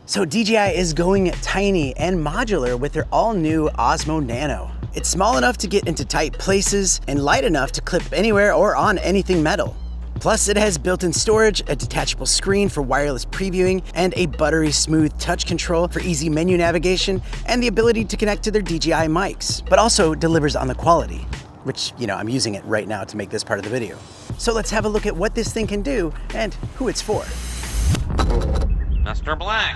So DJI is going tiny and modular with their all-new Osmo Nano. It's small enough to get into tight places and light enough to clip anywhere or on anything metal. Plus, it has built-in storage, a detachable screen for wireless previewing, and a buttery smooth touch control for easy menu navigation, and the ability to connect to their DJI mics, but also delivers on the quality, which, I'm using it right now to make this part of the video. So let's have a look at what this thing can do and who it's for. MrBlack.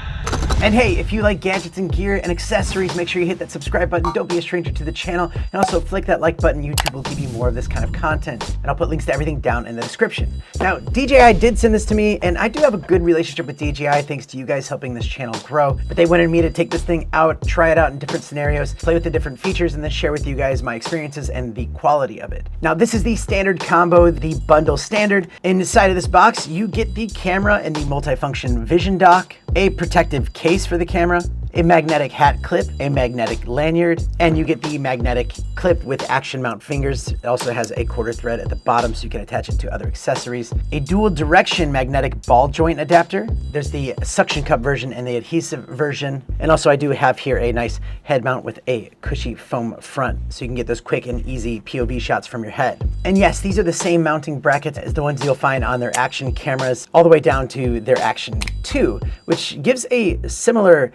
And hey, if you like gadgets and gear and accessories, make sure you hit that subscribe button. Don't be a stranger to the channel. And also flick that like button. YouTube will give you more of this kind of content. And I'll put links to everything down in the description. Now, DJI did send this to me, and I do have a good relationship with DJI thanks to you guys helping this channel grow. But they wanted me to take this thing out, try it out in different scenarios, play with the different features, and then share with you guys my experiences and the quality of it. Now, this is the standard combo, the bundle standard. Inside of this box, you get the camera and the multifunction vision dock, a protective case for the camera, a magnetic hat clip, a magnetic lanyard, and you get the magnetic clip with action mount fingers. It also has a quarter thread at the bottom so you can attach it to other accessories. A dual direction magnetic ball joint adapter. There's the suction cup version and the adhesive version. And also I do have here a nice head mount with a cushy foam front so you can get those quick and easy POV shots from your head. And yes, these are the same mounting brackets as the ones you'll find on their Action cameras all the way down to their Action 2, which gives a similar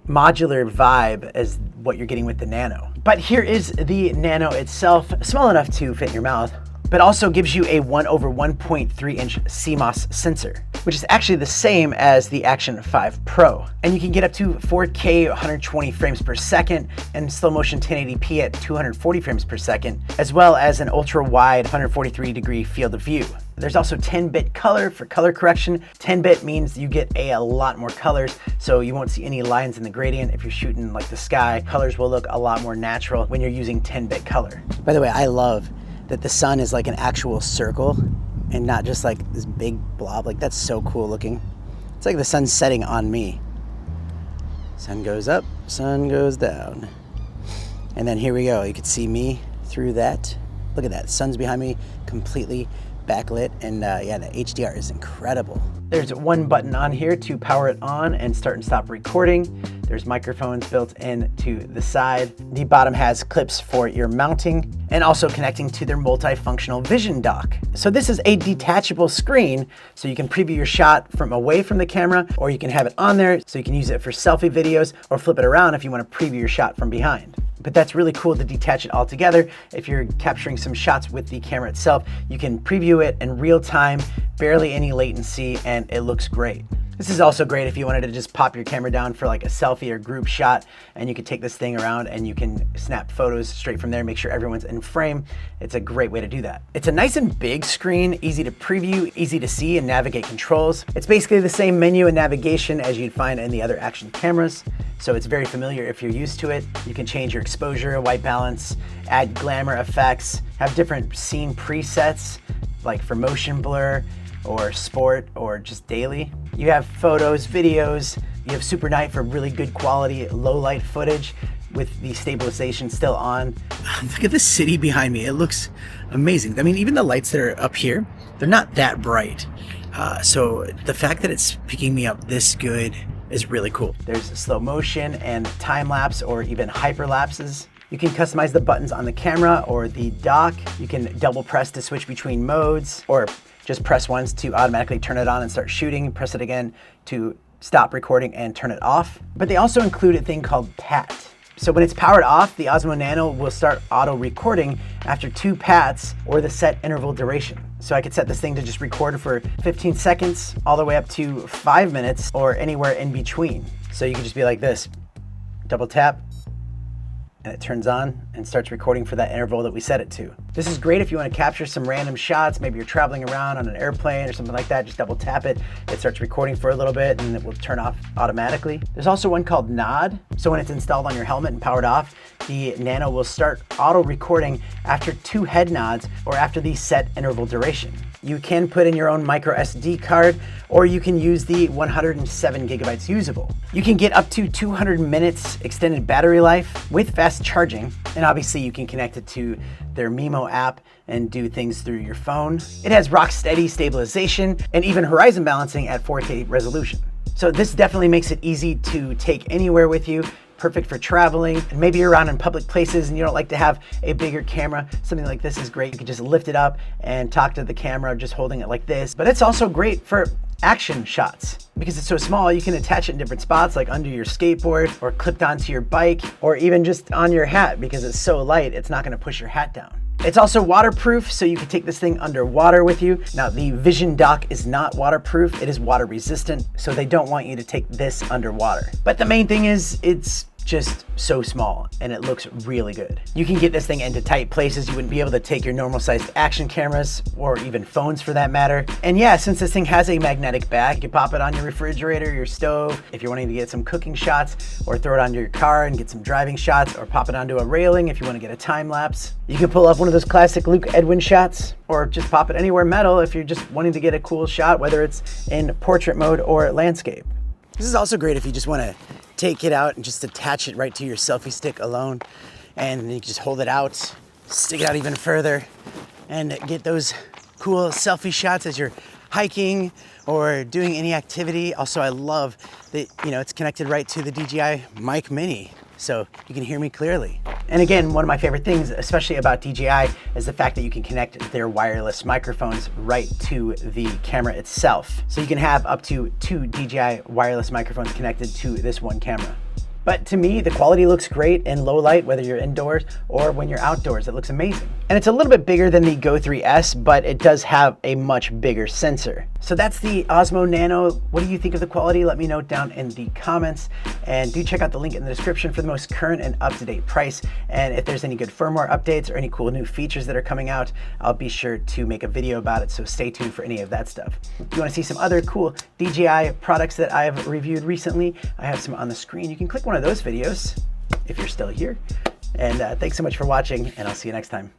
modular vibe as what you're getting with the Nano. But here is the Nano itself, small enough to fit in your mouth, but also gives you a 1/1.3-inch CMOS sensor, which is actually the same as the Action 5 Pro. And you can get up to 4K 120 frames per second and slow motion 1080p at 240 frames per second, as well as an ultra wide 143-degree field of view. There's also 10-bit color for color correction. 10-bit means you get a lot more colors, so you won't see any lines in the gradient. If you're shooting like the sky, colors will look a lot more natural when you're using 10-bit color. By the way, I love that the sun is like an actual circle and not just like this big blob. Like, that's so cool looking. It's like the sun's setting on me. Sun goes up, sun goes down. And then here we go. You can see me through that. Look at that, the sun's behind me, completely backlit, and yeah, the HDR is incredible. There's one button on here to power it on and start and stop recording. There's microphones built in to the side. The bottom has clips for your mounting and also connecting to their multifunctional vision dock. So this is a detachable screen, so you can preview your shot from away from the camera, or you can have it on there so you can use it for selfie videos, or flip it around if you want to preview your shot from behind. But that's really cool to detach it all together. If you're capturing some shots with the camera itself, you can preview it in real time, barely any latency, and it looks great. This is also great if you wanted to just pop your camera down for like a selfie or group shot, and you can take this thing around and you can snap photos straight from there, make sure everyone's in frame. It's a great way to do that. It's a nice and big screen, easy to preview, easy to see and navigate controls. It's basically the same menu and navigation as you'd find in the other Action cameras. So it's very familiar if you're used to it. You can change your exposure, white balance, add glamour effects, have different scene presets, like for motion blur, or sport, or just daily. You have photos, videos, you have super night for really good quality low light footage with the stabilization still on. Look at the city behind me, it looks amazing. I mean, even the lights that are up here, they're not that bright. So the fact that it's picking me up this good is really cool. There's slow motion and time lapse or even hyperlapses. You can customize the buttons on the camera or the dock. You can double press to switch between modes, or just press once to automatically turn it on and start shooting, press it again to stop recording and turn it off. But they also include a thing called PAT. So when it's powered off, the Osmo Nano will start auto recording after 2 pats or the set interval duration. So I could set this thing to just record for 15 seconds all the way up to 5 minutes or anywhere in between. So you can just be like this, double tap, and it turns on and starts recording for that interval that we set it to. This is great if you want to capture some random shots. Maybe you're traveling around on an airplane or something like that. Just double tap it. It starts recording for a little bit and it will turn off automatically. There's also one called Nod. So when it's installed on your helmet and powered off, the Nano will start auto recording after 2 head nods or after the set interval duration. You can put in your own micro SD card, or you can use the 107 gigabytes usable. You can get up to 200 minutes extended battery life with fast charging, and obviously you can connect it to their Mimo app and do things through your phone. It has rock steady stabilization and even horizon balancing at 4K resolution. So this definitely makes it easy to take anywhere with you. Perfect for traveling, and maybe you're around in public places and you don't like to have a bigger camera. Something like this is great. You can just lift it up and talk to the camera just holding it like this. But it's also great for action shots. Because it's so small, you can attach it in different spots, like under your skateboard or clipped onto your bike, or even just on your hat. Because it's so light, it's not gonna push your hat down. It's also waterproof, so you can take this thing underwater with you. Now, the Vision dock is not waterproof, it is water resistant, so they don't want you to take this underwater. But the main thing is, it's just so small and it looks really good. You can get this thing into tight places you wouldn't be able to take your normal sized action cameras or even phones for that matter. And yeah, since this thing has a magnetic back, you can pop it on your refrigerator, your stove, if you're wanting to get some cooking shots, or throw it onto your car and get some driving shots, or pop it onto a railing if you want to get a time lapse. You can pull off one of those classic Luke Edwin shots, or just pop it anywhere metal if you're just wanting to get a cool shot, whether it's in portrait mode or landscape. This is also great if you just want to take it out and just attach it right to your selfie stick alone, and you can just hold it out, stick it out even further, and get those cool selfie shots as you're hiking or doing any activity. Also, I love that, it's connected right to the DJI Mic Mini, so you can hear me clearly. And again, one of my favorite things, especially about DJI, is the fact that you can connect their wireless microphones right to the camera itself. So you can have up to 2 DJI wireless microphones connected to this one camera. But to me, the quality looks great in low light, whether you're indoors or when you're outdoors. It looks amazing. And it's a little bit bigger than the Go 3S, but it does have a much bigger sensor. So that's the Osmo Nano. What do you think of the quality? Let me know down in the comments. And do check out the link in the description for the most current and up-to-date price. And if there's any good firmware updates or any cool new features that are coming out, I'll be sure to make a video about it. So stay tuned for any of that stuff. If you want to see some other cool DJI products that I've reviewed recently, I have some on the screen. You can click one of those videos if you're still here. And thanks so much for watching, and I'll see you next time.